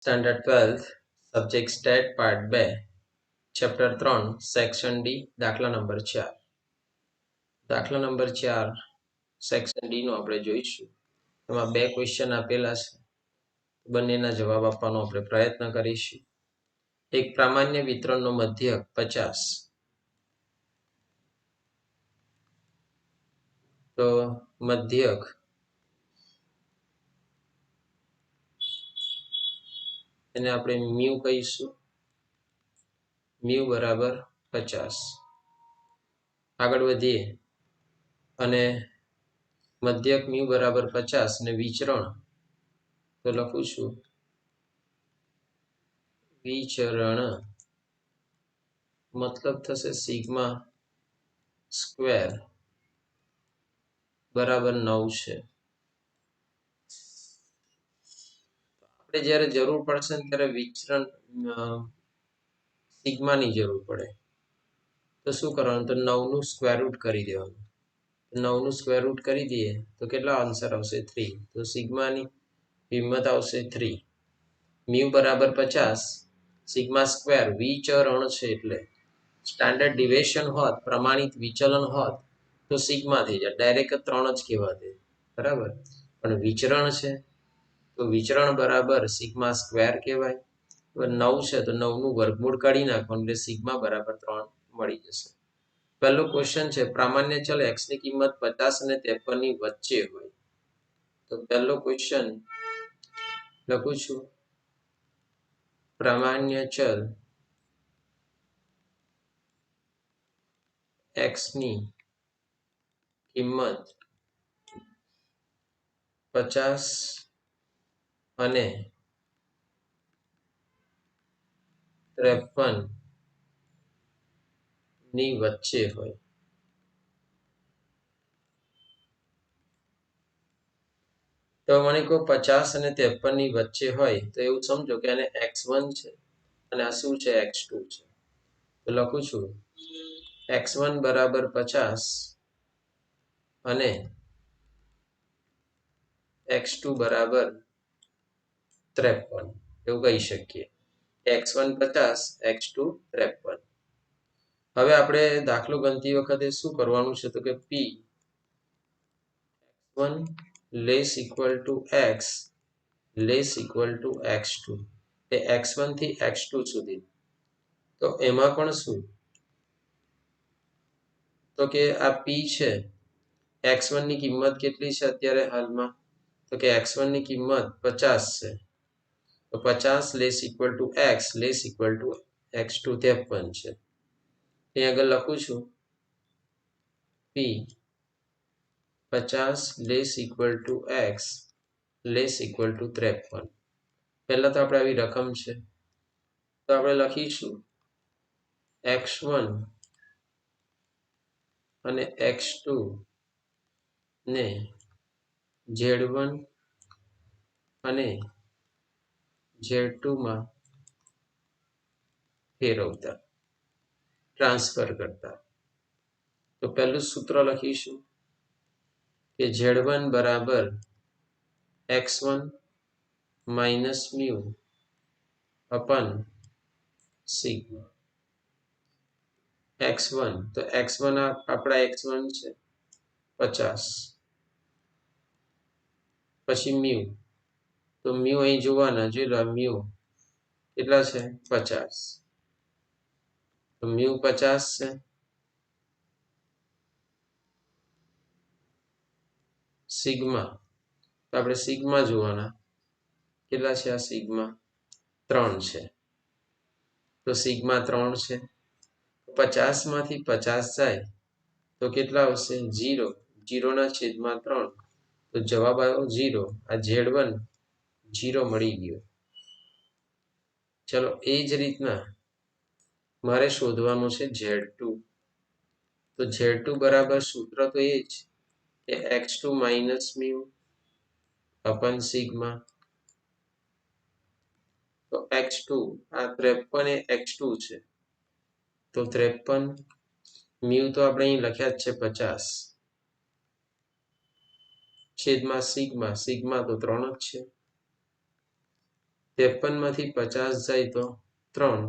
Standard 12th subject state part 2 chapter 3 section D દાખલા number 4 દાખલા number 4 section D નો આપણે જોઈશું. એમાં બે ક્વેશ્ચન આપેલા છે, બંનેના જવાબ આપવાનો આપણે પ્રયત્ન કરીશું. એક પ્રામાણ્ય વિતરણનો મધ્યક 50, તો મધ્યક એને આપણે મ્યુ કહીશું, મ્યુ બરાબર 50. આગળ વધીએ અને મધ્યક મ્યુ બરાબર 50 ને વિચરણ તો લખું છું વિચરણ મતલબ થશે સિગ્મા સ્ક્વેર બરાબર 9 છે. આપણે જ્યારે જરૂર પડશે ને ત્યારે વિચરણ સિગ્માની જરૂર પડે તો શું કરવાનું, તો 9 નું સ્ક્વેર રૂટ કરી દેવાનું. 9 નું સ્ક્વેર રૂટ કરી દઈએ તો કેટલા આન્સર આવશે 3. તો સિગ્માની કિંમત આવશે 3. મ્યુ બરાબર 50, સિગ્મા સ્ક્વેર વિચરણ છે એટલે સ્ટાન્ડર્ડ ડિવિએશન હોત, પ્રમાણિત વિચલન હોત તો સિગ્મા થઈ જાય, ડાયરેક્ટ 3 જ કહેવાતે, બરાબર. પણ વિચરણ છે તો વિચરણ બરાબર સિગ્મા સ્ક્વેર કહેવાય. 9 છે તો 9 નું વર્ગમૂળ કાઢી નાખવાનું એટલે સિગ્મા બરાબર 3 મળી જશે. પહેલો ક્વેશ્ચન છે, પ્રામાણ્ય ચલ x ની કિંમત 50 અને 53 ની વચ્ચે હોય. તો પહેલો ક્વેશ્ચન લખું છું, પ્રામાણ્ય ચલ x ની કિંમત 50 અને 53 ની વચ્ચે હોય. તો મને કહો 50 અને 53 ની વચ્ચે હોય તો એવું સમજો કે એને x1 છે અને આ શું છે x2 છે. તો લખું છું x1 બરાબર 50 અને x2 બરાબર 53, એવું કહી શકીએ. x1 50, x2 53. હવે આપણે દાખલો ગણતી વખતે શું કરવાનું છે, તો કે p x1 less equal to x less equal to x2, એ x1 થી x2 સુધી. તો એમાં પણ શું, તો કે આ p છે, x1 ની કિંમત કેટલી છે અત્યારે હાલમાં, તો કે x1 ની કિંમત 50 છે. તો 50 less equal to x less equal to x2 53 છે. અહીં આગળ લખું છું p 50 less equal to x less equal to 53. પહેલા તો આપણે આવી રકમ છે તો આપણે લખીશું x1 અને x2 ને z1 અને z2 માં ફેરવતા, ટ્રાન્સફર કરતા. તો પહેલું સૂત્ર લખીશું કે z1 બરાબર x1 minus mu અપન sigma. x1 તો x1 આપણા x1 છે 50, પછી મ્યુ, તો મ્યુ અહીં જોવાના, જોઈ લો મ્યુ કેટલા છે 50, તો મ્યુ 50 છે. સિગ્મા તો આપણે સિગ્મા જોવાના, કેટલા છે આ સિગ્મા 3 છે, તો સિગ્મા 3 છે. 50 માંથી 50 જાય તો કેટલા આવશે 0, 0 ના છેદમાં 3, તો જવાબ આવ્યો 0. આ z1 0 મળી ગયો. ચલો એ જ રીતના મારે શોધવાનું છે z2. તો z2 બરાબર સૂત્ર તો એ જ કે x2 માઇનસ મ્યુ અપન સિગ્મા. તો x2 આ 53 એ x2 છે, તો 53 મ્યુ તો આપણે અહીં લખ્યા જ છે 50 છેદમાં સિગ્મા, સિગ્મા તો 3 જ છે, 53 માંથી 50 જાય તો 3,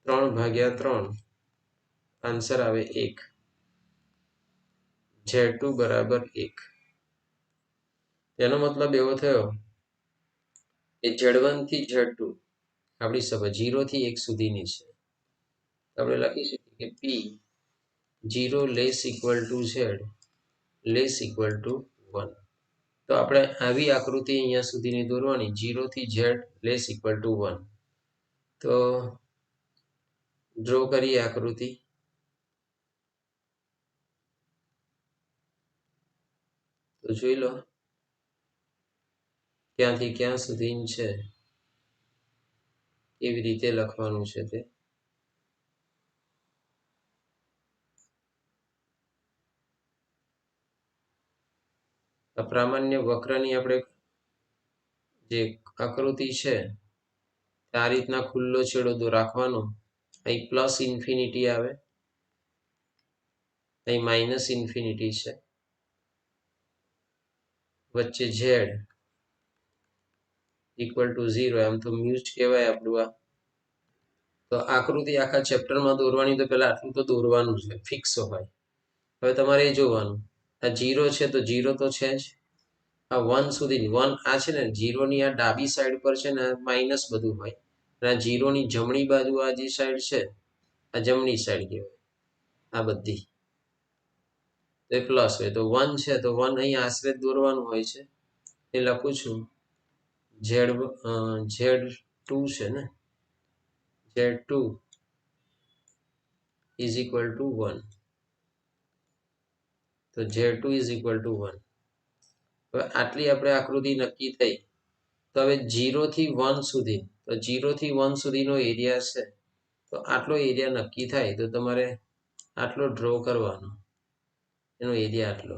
3/3 આન્સર આવે 1. Z2 બરાબર 1. તેનો મતલબ એવો થયો કે Z1 થી Z2 આપણી સભા 0 થી 1 સુધીની છે. આપણે લખી શકીએ કે P 0 less equal to Z less equal to 1. તો આપણે આવી આકૃતિ અહીંયા સુધીની દોરવાની 0 થી Z લેસ ઇક્વલ ટુ 1. તો ડ્રો કરીએ આકૃતિ. તો જોઈ લો ક્યાંથી ક્યાં સુધી છે, કેવી રીતે લખવાનું છે તે. પ્રામાણ્ય વક્રની આપણે જે આકૃતિ છે આ રીતના ખુલ્લો છેડો રાખવાનો. અહીં પ્લસ ઇન્ફિનિટી આવે, અહીં માઇનસ ઇન્ફિનિટી છે, વચ્ચે ઝેડ ઇક્વલ ટુ 0. એમ તો મ્યુઝ કહેવાય આપણું આ. તો આકૃતિ આખા ચેપ્ટરમાં દોરવાની તો પહેલા આટલું તો દોરવાનું છે, ફિક્સ હોય. હવે તમારે એ જોવાનું આ 0 છે તો 0 તો છે જ. આ 1 સુધી 1 આ છે ને 0 ની આ ડાબી સાઈડ પર છે ને માઇનસ બધું હોય, અને આ 0 ની જમણી બાજુ આ જે સાઈડ છે આ જમણી સાઈડ કહેવાય આ બધી. એ પ્લસ હોય તો 1 છે તો 1 અહીં આશરે દોરવાનું હોય છે. એ લખું છું Z2 છે ને, Z2 ઇઝ ઇક્વલ ટુ 1. તો Z2 ઇઝ ઇક્વલ ટુ 1. હવે આટલી આપણે આકૃતિ નક્કી થઈ. તો હવે 0 થી 1 સુધી, તો 0 થી 1 સુધીનો એરિયા છે. તો આટલો એરિયા નક્કી થાય તો તમારે આટલો ડ્રો કરવાનો, એનો એરિયા આટલો.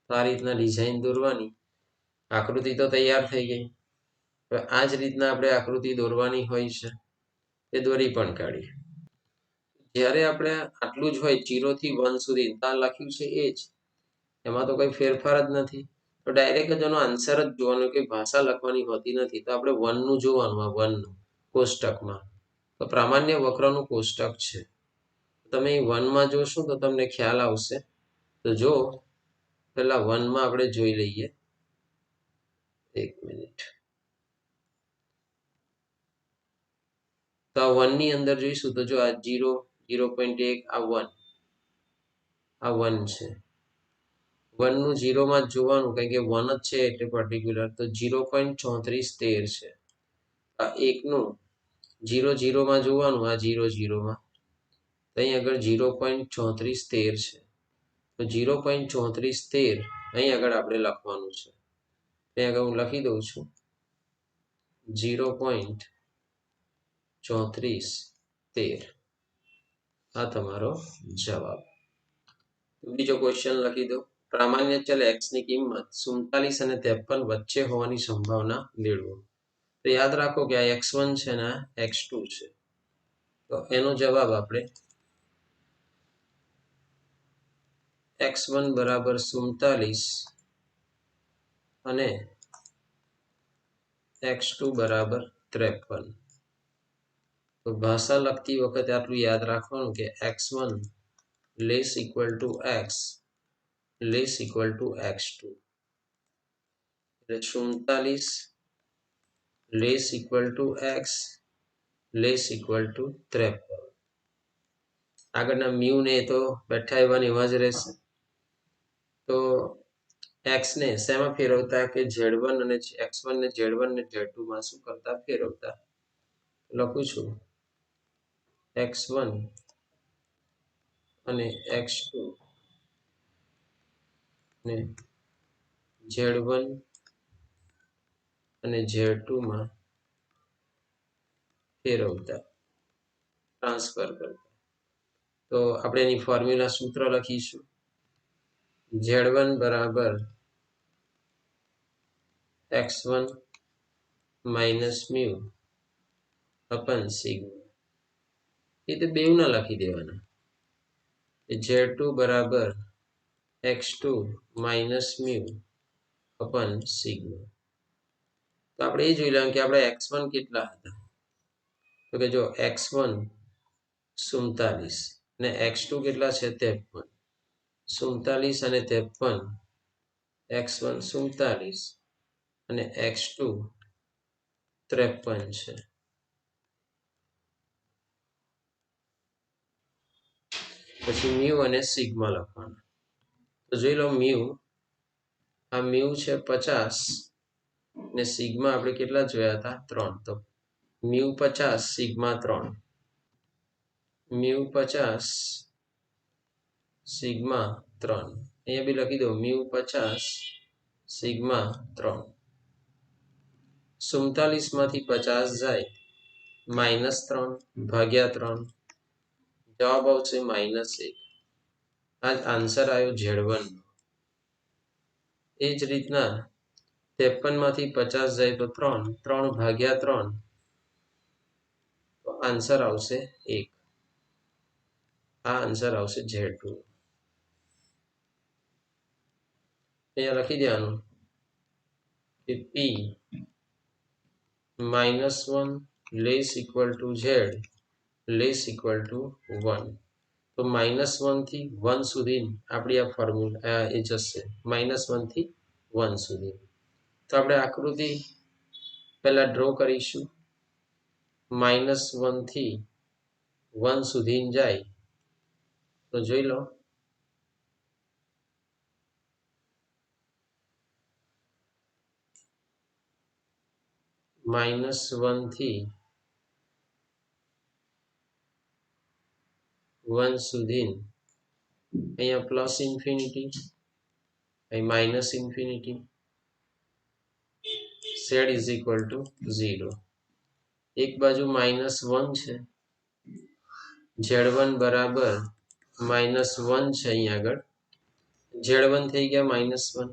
તો આ રીતના ડિઝાઇન દોરવાની. આકૃતિ તો તૈયાર થઈ ગઈ. હવે આ જ રીતના આપણે આકૃતિ દોરવાની હોય છે, એ દોરી પણ કાઢીએ. જ્યારે આપણે આટલું જ હોય 0 થી 1 સુધી ત્યાં લખ્યું છે એ જ, એમાં તો કોઈ ફેરફાર જ નથી. તો ડાયરેક્ટ જ એનો આન્સર જ જોવાનો, કે ભાષા લખવાની હોતી નથી. તો આપણે 1 નું જોવાનું, આ 1 નું કોષ્ટકમાં. તો પ્રામાણ્ય વક્રનું કોષ્ટક છે. તમે 1 માં જોશો તો તમને ખ્યાલ આવશે. તો જો પેલા 1 માં આપણે જોઈ લઈએ. 1 મિનિટ. તો આ 1 ની અંદર જોઈશું તો જો આ 0, 0.1, આ 1, આ 1 છે. 1 નું 0 માં જ જોવાનું, કારણ કે 1 જ છે એટલે પર્ટિક્યુલર. તો 0.3413 છે. આ 1 નું 0, 0 માં જોવાનું, આ 0, 0 માં. તો અહીં આગળ 0.3413 છે. તો 0.3413 અહીં આગળ આપણે લખવાનું છે. અહીં આગળ હું લખી દઉં છું 0.3413. આ તમારો જવાબ. બીજો ક્વેશ્ચન લખી દો. પ્રામાણ્ય ચલ x ની કિંમત 47 અને 53 વચ્ચે હોવાની સંભાવના મેળવો. તો યાદ રાખો કે આ x1 છે ને આ x2 છે. તો એનો જવાબ આપણે x1 બરાબર 47 અને x2 બરાબર 53. તો ભાષા લખતી વખતે આટલું યાદ રાખવાનું કે x1 less equal to x less equal to x2. એટલે 47 less equal to x less equal to 53. આગળના મ્યુ ને તો બેઠા એવા ને એવા જ રહેશે. તો x ને શેમાં ફેરવતા, કે z1 અને x1 ને z1 ને z2 માં શું કરતા, ફેરવતા. લખું છું x1 અને x2 ને z1 અને z2 માં ફેરવતા, ટ્રાન્સફર કરતા. તો આપણે એની ફોર્મ્યુલા સૂત્ર લખીશું. z1 બરાબર x1 માઇનસ મ્યુ અપન સિગ્મા. એ તો બેવના લખી દેવાના. z2 બરાબર x2 માઇનસ મ્યુ અપન સિગ્મા. તો આપણે એ જોઈ લેવાનું કે આપણે x1 કેટલા હતા. તો કે જો x1 47 ને x2 કેટલા છે 53. 47 અને 53, x1 47 અને x2 53 છે. પછી મ્યુ અને સિગ્મા લખવાના. તો જોઈ લો મ્યુ, આ મ્યુ છે 50 ને સિગ્મા આપણે કેટલા જોયા હતા 3. તો મ્યુ 50 સિગ્મા 3, મ્યુ 50 સિગ્મા 3. અહીંયા બી લખી દો મ્યુ 50 સિગ્મા 3. 47 માંથી 50 જાય -3 ભાગ્યા 3, જવાબ આવશે -1. આ જ આન્સર આવ્યો Z1. એ જ રીતના 53 માંથી 50 જાય તો 3, 3 ભાગ્યા 3, તો આન્સર આવશે 1. આ આન્સર આવશે Z2. અહીંયા લખી દેવાનું કે P -1 less equal to Z less equal to 1. તો -1 થી 1 સુધી આપણી આ ફોર્મ્યુલા એ જશે, -1 થી 1 સુધી. તો આપણે આકૃતિ પહેલા ડ્રો કરીશું. -1 થી 1 સુધી જાય તો જોઈ લો -1 થી 1 સુધી અહીંયા પ્લસ ઇન્ફિનિટી, અહીં minus infinity, z is equal to 0. એક બાજુ -1 છે, Z1 બરાબર -1 છે. અહીં આગળ Z1 થઈ ગયા -1.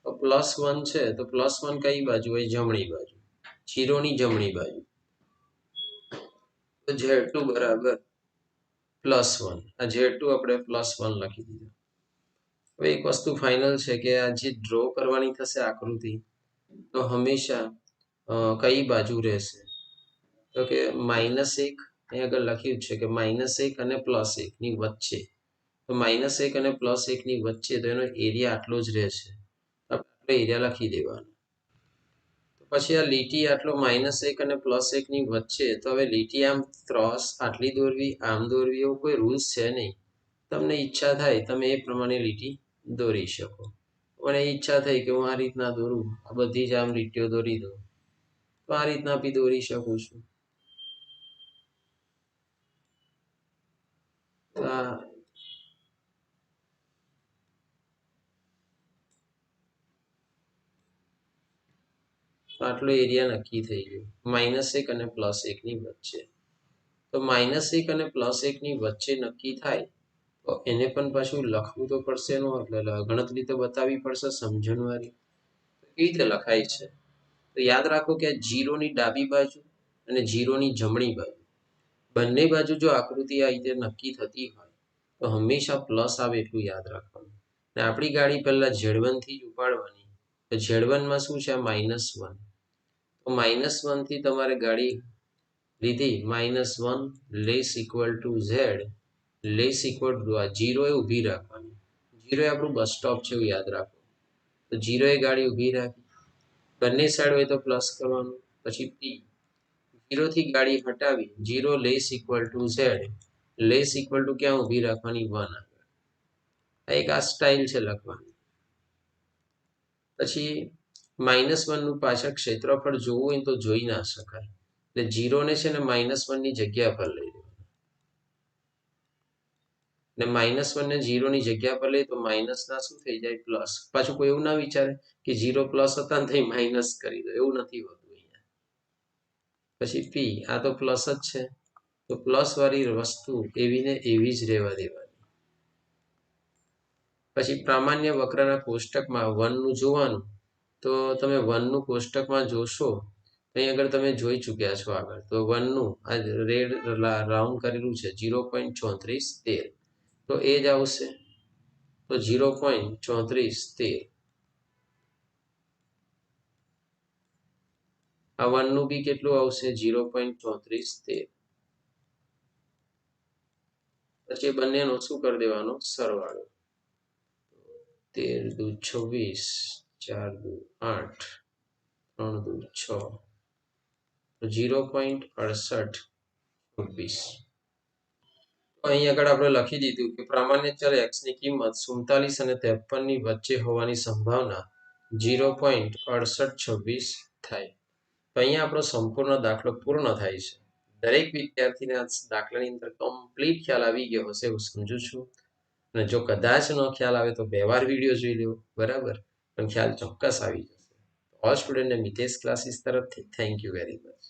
તો +1 છે તો +1 કઈ બાજુ હોય? જમણી બાજુ, 0 ની જમણી બાજુ. તો Z2 બરાબર +1. આ Z2 આપણે +1 લખી દીધું. હવે એક વસ્તુ ફાઇનલ છે કે આ જે ડ્રો કરવાની થશે આકૃતિ, તો હંમેશા કઈ બાજુ રહેશે? તો કે -1, અહીં આગળ લખ્યું છે કે -1 અને +1 ની વચ્ચે. તો -1 અને +1 ની વચ્ચે, તો એનો એરિયા આટલો જ રહેશે. આપણે એરિયા લખી દેવાનો. તો પછી આ લીટી આટલો -1 અને +1 ની વચ્ચે, તો હવે લીટી આમ ક્રોસ આટલી દોરવી, આમ દોરવી, એવો કોઈ રૂલ્સ છે નહીં. તમને ઈચ્છા થાય તમે એ પ્રમાણે લીટી દોરી શકો. મને ઈચ્છા થઈ કે હું આ રીતના દોરું, આ બધી જ આમ લીટીઓ દોરી દઉં, તો આ રીતના બી દોરી શકું છું. આટલો એરિયા નક્કી થઈ ગયો -1 અને +1 ની વચ્ચે. તો -1 અને +1 ની વચ્ચે નક્કી થાય તો એને પણ પાછું લખવું તો પડશે, એનો એટલે ગણતરી તો બતાવવી પડશે સમજણવાળી. કેવી રીતે લખાય છે? તો યાદ રાખો કે 0 ની ડાબી બાજુ અને 0 ની જમણી બાજુ બંને બાજુ જો આકૃતિ આ રીતે નક્કી થતી હોય તો હંમેશા પ્લસ આવે એટલું યાદ રાખવાનું. અને આપણી ગાડી પહેલા Z1 થી જ ઉપાડવાની. તો Z1 માં શું છે? -1. તો -1 થી તમારે ગાડી લીધી, -1 less equal to Z less equal to આ 0 એ ઊભી રાખવાની. 0 એ આપણું બસ સ્ટોપ છે એવું યાદ રાખો. તો 0 એ ગાડી ઊભી રાખી, બંને સાઈડ હોય તો પ્લસ કરવાનું. પછી P 0 થી ગાડી હટાવી, 0 less equal to Z less equal to ક્યાં ઊભી રાખવાની? 1 આગળ. એક આ સ્ટાઇલ છે લખવાની. પછી -1 નું પાછળ ક્ષેત્રફળ જોવું હોય તો જોઈ ના શકાય, એટલે 0 ને છે ને -1 ની જગ્યા પર લઈ લેવાનું. ને -1 ને 0 ની જગ્યા પર લઈ તો માઇનસ ના શું થઈ જાય? પ્લસ. પાછું કોઈ એવું ના વિચારે કે 0 પ્લસ હતા ને તો માઇનસ કરી દો, એવું નથી હોતું અહીંયા. પછી P આ તો પ્લસ જ છે, તો પ્લસ વાળી વસ્તુ એવી ને એવી જ રહેવા દેવાની. પછી પ્રામાણ્ય વક્રના કોષ્ટકમાં 1 નું જોવાનું. તો તમે 1 નું કોષ્ટકમાં જોશો, અહીં આગળ તમે જોઈ ચૂક્યા છો આગળ. તો 1 નું આ રેડ રાઉન્ડ કરેલું છે 0.3413, તો એ જ આવશે. તો 0.3413. આ 1 નું બી કેટલું આવશે 0.3413. પછી બંનેનો શું કરી દેવાનો સરવાળો 13 દુ 26 4 દુ 8 3 દુ 6 તો 0.6826. અહીં આગળ આપણે લખી દીધું કે પ્રામાણ્ય ચલ x ની કિંમત 47 અને 53 ની વચ્ચે હોવાની સંભાવના 0.6826 થાય. તો અહીંયા આપણો સંપૂર્ણ દાખલો પૂર્ણ થાય છે. દરેક વિદ્યાર્થીને આ દાખલાની અંદર કમ્પ્લીટ ખ્યાલ આવી ગયો હશે એવું સમજુ છું. અને જો કદાચ ન ખ્યાલ આવે તો 2 વાર વિડીયો જોઈ લો, બરાબર, પણ ખ્યાલ ચોક્કસ આવી જશે. ઓલ સ્ટુડન્ટને મિતેશ ક્લાસીસ તરફથી થેન્ક યુ વેરી મચ.